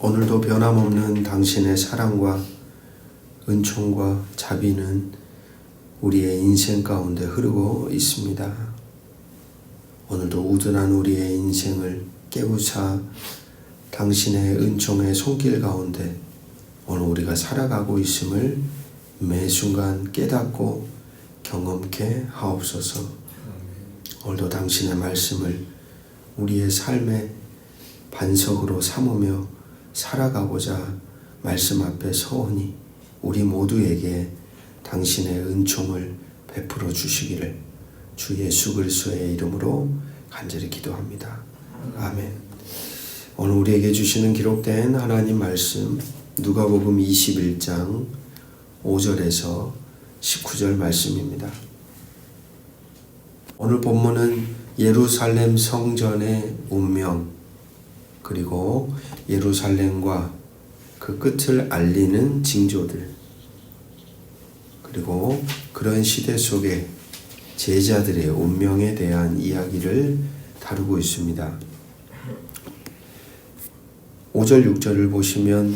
오늘도 변함없는 당신의 사랑과 은총과 자비는 우리의 인생 가운데 흐르고 있습니다. 오늘도 우둔한 우리의 인생을 깨우사 당신의 은총의 손길 가운데 오늘 우리가 살아가고 있음을 매 순간 깨닫고 경험케 하옵소서. 오늘도 당신의 말씀을 우리의 삶의 반석으로 삼으며 살아가고자 말씀 앞에 서오니 우리 모두에게 당신의 은총을 베풀어 주시기를 주 예수 그리스도의 이름으로 간절히 기도합니다. 아멘. 오늘 우리에게 주시는 기록된 하나님 말씀 누가복음 21장 5절에서 19절 말씀입니다. 오늘 본문은 예루살렘 성전의 운명 그리고 예루살렘과 그 끝을 알리는 징조들 그리고 그런 시대 속에 제자들의 운명에 대한 이야기를 다루고 있습니다. 5절 6절을 보시면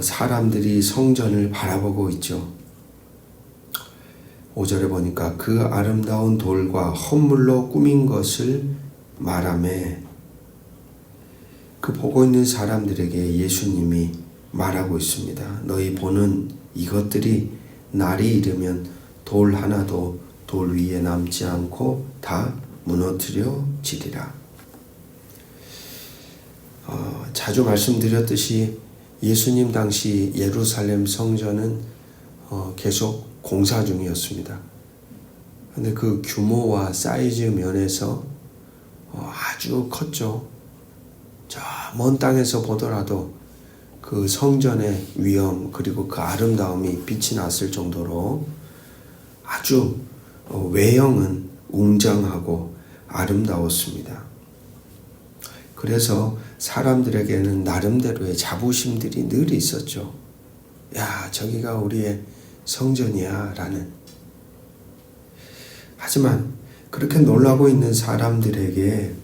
사람들이 성전을 바라보고 있죠. 5절에 보니까 그 아름다운 돌과 헌물로 꾸민 것을 말하매 그 보고 있는 사람들에게 예수님이 말하고 있습니다. 너희 보는 이것들이 날이 이르면 돌 하나도 돌 위에 남지 않고 다 무너뜨려지리라. 자주 말씀드렸듯이 예수님 당시 예루살렘 성전은 계속 공사 중이었습니다. 그런데 그 규모와 사이즈 면에서 아주 컸죠. 저 먼 땅에서 보더라도 그 성전의 위엄 그리고 그 아름다움이 빛이 났을 정도로 아주 외형은 웅장하고 아름다웠습니다. 그래서 사람들에게는 나름대로의 자부심들이 늘 있었죠. 야, 저기가 우리의 성전이야 라는. 하지만 그렇게 놀라고 있는 사람들에게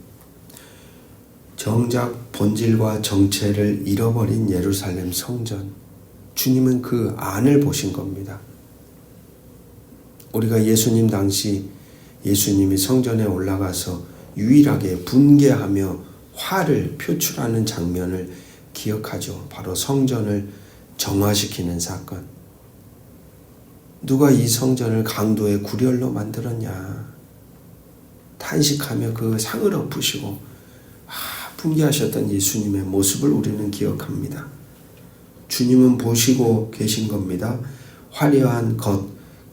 정작 본질과 정체를 잃어버린 예루살렘 성전, 주님은 그 안을 보신 겁니다. 우리가 예수님 당시 예수님이 성전에 올라가서 유일하게 분개하며 화를 표출하는 장면을 기억하죠. 바로 성전을 정화시키는 사건. 누가 이 성전을 강도의 구렬로 만들었냐. 탄식하며 그 상을 엎으시고 분개하셨던 예수님의 모습을 우리는 기억합니다. 주님은 보시고 계신 겁니다. 화려한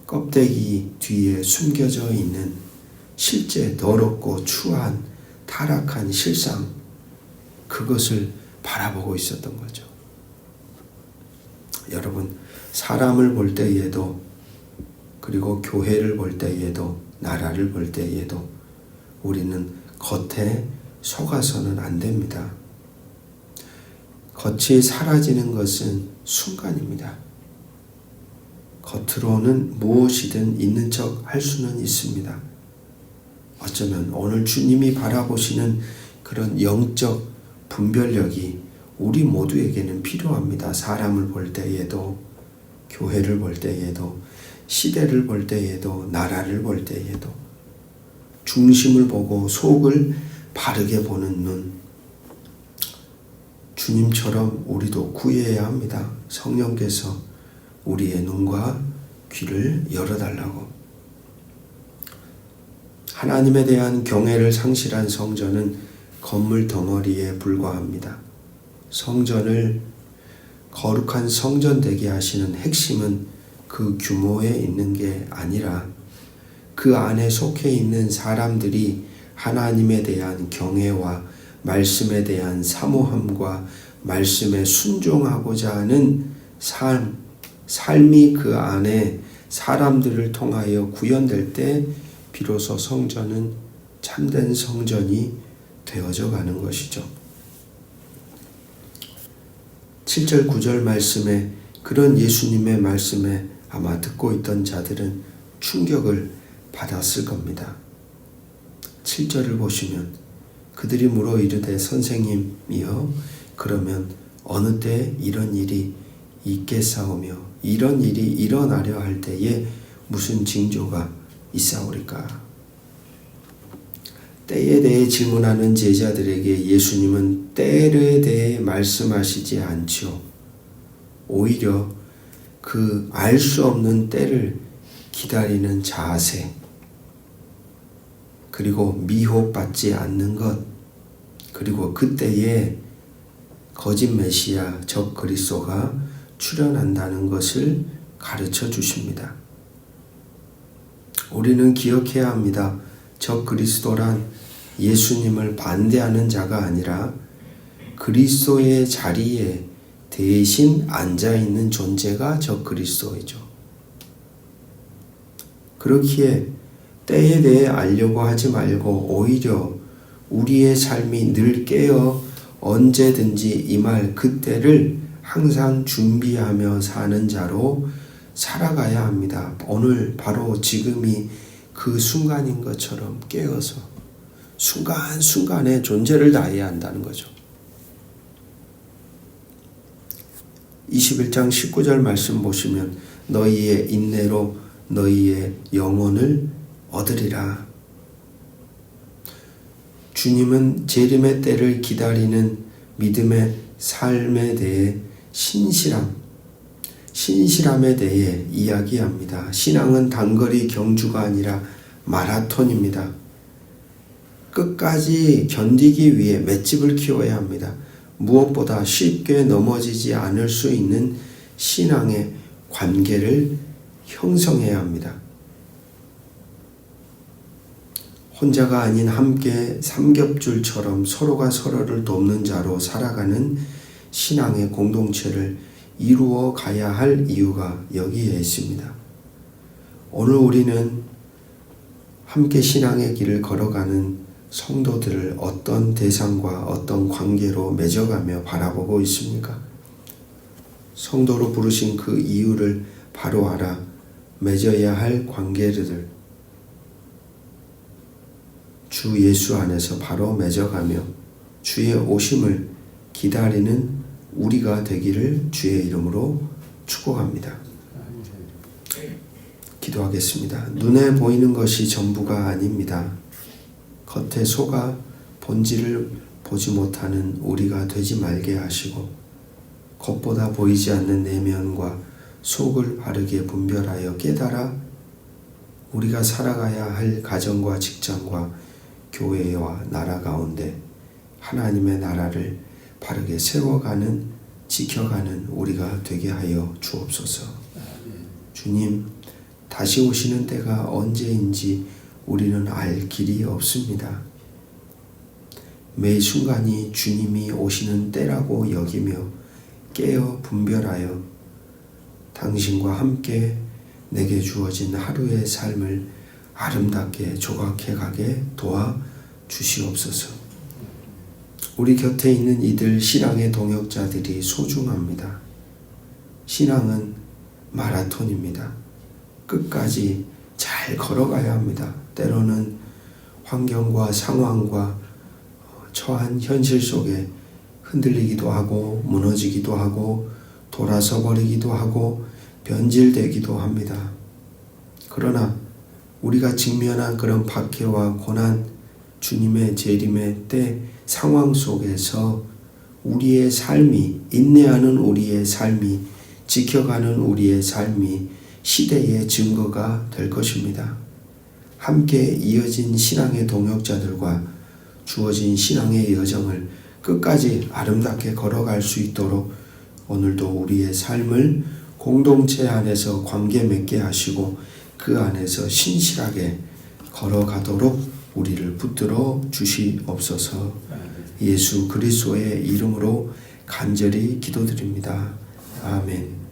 껍데기 뒤에 숨겨져 있는 실제 더럽고 추한 타락한 실상, 그것을 바라보고 있었던 거죠. 여러분, 사람을 볼 때에도 그리고 교회를 볼 때에도 나라를 볼 때에도 우리는 겉에 속아서는 안 됩니다. 겉이 사라지는 것은 순간입니다. 겉으로는 무엇이든 있는 척 할 수는 있습니다. 어쩌면 오늘 주님이 바라보시는 그런 영적 분별력이 우리 모두에게는 필요합니다. 사람을 볼 때에도, 교회를 볼 때에도, 시대를 볼 때에도, 나라를 볼 때에도 중심을 보고 속을 바르게 보는 눈, 주님처럼 우리도 구해야 합니다. 성령께서 우리의 눈과 귀를 열어달라고. 하나님에 대한 경외를 상실한 성전은 건물 덩어리에 불과합니다. 성전을 거룩한 성전 되게 하시는 핵심은 그 규모에 있는 게 아니라 그 안에 속해 있는 사람들이 하나님에 대한 경외와 말씀에 대한 사모함과 말씀에 순종하고자 하는 삶이 그 안에 사람들을 통하여 구현될 때 비로소 성전은 참된 성전이 되어져 가는 것이죠. 7절 9절 말씀에 그런 예수님의 말씀에 아마 듣고 있던 자들은 충격을 받았을 겁니다. 7절을 보시면 그들이 물어 이르되 선생님이여 그러면 어느 때 이런 일이 있겠사오며 이런 일이 일어나려 할 때에 무슨 징조가 있사오리까? 때에 대해 질문하는 제자들에게 예수님은 때에 대해 말씀하시지 않죠. 오히려 그 알 수 없는 때를 기다리는 자세, 그리고 미혹받지 않는 것, 그리고 그때에 거짓 메시아 적 그리스도가 출현한다는 것을 가르쳐 주십니다. 우리는 기억해야 합니다. 적 그리스도란 예수님을 반대하는 자가 아니라 그리스도의 자리에 대신 앉아있는 존재가 적 그리스도이죠. 그렇기에 때에 대해 알려고 하지 말고 오히려 우리의 삶이 늘 깨어 언제든지 임할 그때를 항상 준비하며 사는 자로 살아가야 합니다. 오늘 바로 지금이 그 순간인 것처럼 깨어서 순간순간에 존재를 다해야 한다는 거죠. 21장 19절 말씀 보시면 너희의 인내로 너희의 영혼을 얻으리라. 주님은 재림의 때를 기다리는 믿음의 삶에 대해 신실함에 대해 이야기합니다. 신앙은 단거리 경주가 아니라 마라톤입니다. 끝까지 견디기 위해 맷집을 키워야 합니다. 무엇보다 쉽게 넘어지지 않을 수 있는 신앙의 관계를 형성해야 합니다. 혼자가 아닌 함께 삼겹줄처럼 서로가 서로를 돕는 자로 살아가는 신앙의 공동체를 이루어 가야 할 이유가 여기에 있습니다. 오늘 우리는 함께 신앙의 길을 걸어가는 성도들을 어떤 대상과 어떤 관계로 맺어가며 바라보고 있습니까? 성도로 부르신 그 이유를 바로 알아 맺어야 할 관계들을 주 예수 안에서 바로 맺어가며 주의 오심을 기다리는 우리가 되기를 주의 이름으로 축복합니다. 기도하겠습니다. 눈에 보이는 것이 전부가 아닙니다. 겉에 속아 본질을 보지 못하는 우리가 되지 말게 하시고 겉보다 보이지 않는 내면과 속을 바르게 분별하여 깨달아 우리가 살아가야 할 가정과 직장과 교회와 나라 가운데 하나님의 나라를 바르게 세워가는 지켜가는 우리가 되게 하여 주옵소서. 주님, 다시 오시는 때가 언제인지 우리는 알 길이 없습니다. 매 순간이 주님이 오시는 때라고 여기며 깨어 분별하여 당신과 함께 내게 주어진 하루의 삶을 아름답게 조각해 가게 도와 주시옵소서. 우리 곁에 있는 이들 신앙의 동역자들이 소중합니다. 신앙은 마라톤입니다. 끝까지 잘 걸어가야 합니다. 때로는 환경과 상황과 처한 현실 속에 흔들리기도 하고 무너지기도 하고 돌아서 버리기도 하고 변질되기도 합니다. 그러나 우리가 직면한 그런 박해와 고난, 주님의 재림의 때 상황 속에서 우리의 삶이, 인내하는 우리의 삶이, 지켜가는 우리의 삶이 시대의 증거가 될 것입니다. 함께 이어진 신앙의 동역자들과 주어진 신앙의 여정을 끝까지 아름답게 걸어갈 수 있도록 오늘도 우리의 삶을 공동체 안에서 관계 맺게 하시고 그 안에서 신실하게 걸어가도록 우리를 붙들어 주시옵소서. 예수 그리스도의 이름으로 간절히 기도드립니다. 아멘.